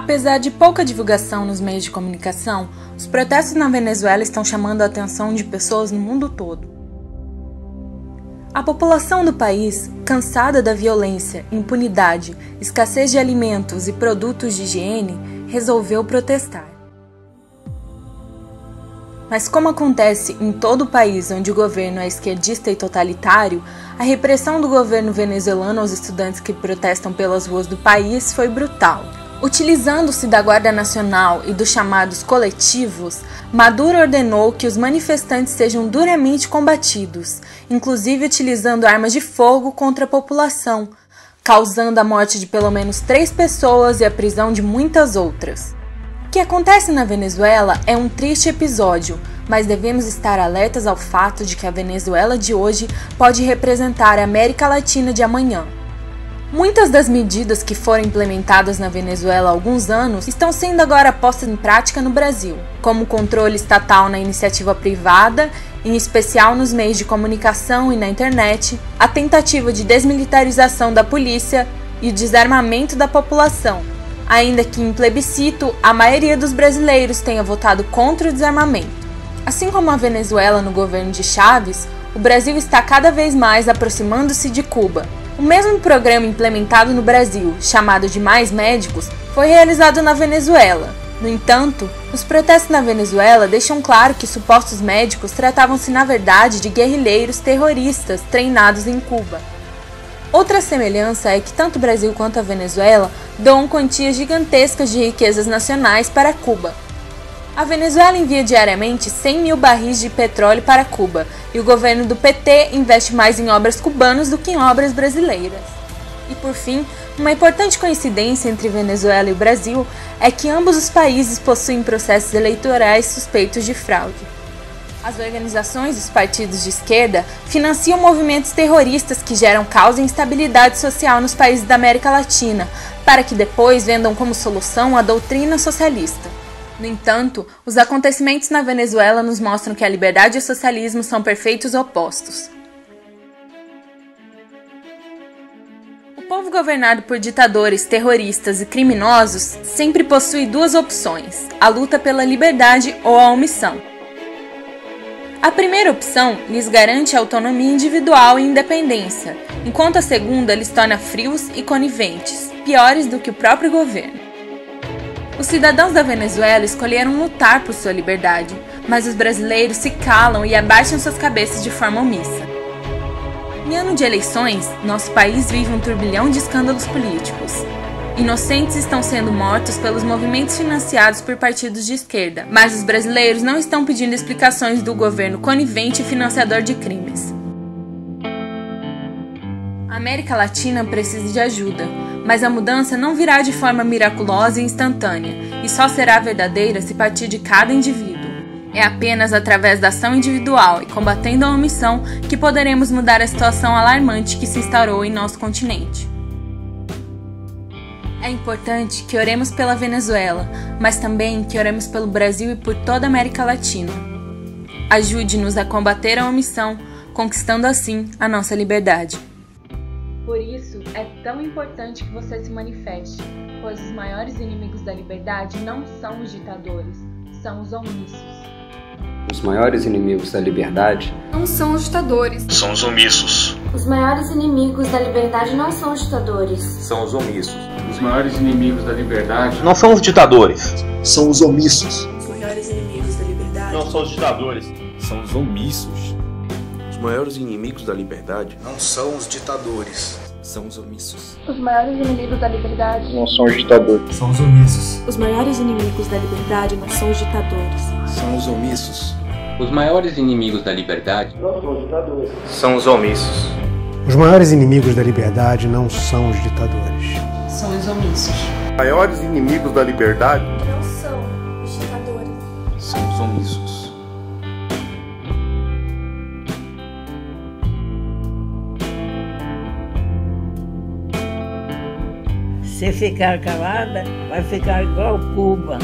Apesar de pouca divulgação nos meios de comunicação, os protestos na Venezuela estão chamando a atenção de pessoas no mundo todo. A população do país, cansada da violência, impunidade, escassez de alimentos e produtos de higiene, resolveu protestar. Mas como acontece em todo o país onde o governo é esquerdista e totalitário, a repressão do governo venezuelano aos estudantes que protestam pelas ruas do país foi brutal. Utilizando-se da Guarda Nacional e dos chamados coletivos, Maduro ordenou que os manifestantes sejam duramente combatidos, inclusive utilizando armas de fogo contra a população, causando a morte de pelo menos 3 pessoas e a prisão de muitas outras. O que acontece na Venezuela é um triste episódio, mas devemos estar alertas ao fato de que a Venezuela de hoje pode representar a América Latina de amanhã. Muitas das medidas que foram implementadas na Venezuela há alguns anos estão sendo agora postas em prática no Brasil, como o controle estatal na iniciativa privada, em especial nos meios de comunicação e na internet, a tentativa de desmilitarização da polícia e o desarmamento da população, ainda que em plebiscito a maioria dos brasileiros tenha votado contra o desarmamento. Assim como a Venezuela no governo de Chávez, o Brasil está cada vez mais aproximando-se de Cuba. O mesmo programa implementado no Brasil, chamado de Mais Médicos, foi realizado na Venezuela. No entanto, os protestos na Venezuela deixam claro que supostos médicos tratavam-se na verdade de guerrilheiros terroristas treinados em Cuba. Outra semelhança é que tanto o Brasil quanto a Venezuela doam quantias gigantescas de riquezas nacionais para Cuba. A Venezuela envia diariamente 100 mil barris de petróleo para Cuba, e o governo do PT investe mais em obras cubanas do que em obras brasileiras. E por fim, uma importante coincidência entre Venezuela e o Brasil é que ambos os países possuem processos eleitorais suspeitos de fraude. As organizações dos partidos de esquerda financiam movimentos terroristas que geram caos e instabilidade social nos países da América Latina, para que depois vendam como solução a doutrina socialista. No entanto, os acontecimentos na Venezuela nos mostram que a liberdade e o socialismo são perfeitos opostos. O povo governado por ditadores, terroristas e criminosos sempre possui 2 opções: a luta pela liberdade ou a omissão. A primeira opção lhes garante autonomia individual e independência, enquanto a segunda lhes torna frios e coniventes, piores do que o próprio governo. Os cidadãos da Venezuela escolheram lutar por sua liberdade, mas os brasileiros se calam e abaixam suas cabeças de forma omissa. Em ano de eleições, nosso país vive um turbilhão de escândalos políticos. Inocentes estão sendo mortos pelos movimentos financiados por partidos de esquerda, mas os brasileiros não estão pedindo explicações do governo conivente e financiador de crimes. A América Latina precisa de ajuda, mas a mudança não virá de forma miraculosa e instantânea, e só será verdadeira se partir de cada indivíduo. É apenas através da ação individual e combatendo a omissão que poderemos mudar a situação alarmante que se instaurou em nosso continente. É importante que oremos pela Venezuela, mas também que oremos pelo Brasil e por toda a América Latina. Ajude-nos a combater a omissão, conquistando assim a nossa liberdade. Por isso, é tão importante que você se manifeste, pois os maiores inimigos da liberdade não são os ditadores, são os omissos. Os maiores inimigos da liberdade não são os ditadores, são os omissos. Os maiores inimigos da liberdade não são os ditadores, são os omissos. Os maiores inimigos da liberdade não são os ditadores, são os omissos. Os maiores inimigos da liberdade não são os ditadores, são os omissos. Os maiores inimigos da liberdade não são os ditadores, são os omissos. Os maiores inimigos da liberdade não são os ditadores, são os omissos. Os maiores inimigos da liberdade não são os ditadores, são os omissos. Os maiores inimigos da liberdade não são os ditadores, são os omissos. Os maiores inimigos da liberdade não são os ditadores, são os omissos. Os maiores inimigos da liberdade não são os ditadores, são os omissos. Se ficar calada, vai ficar igual Cuba.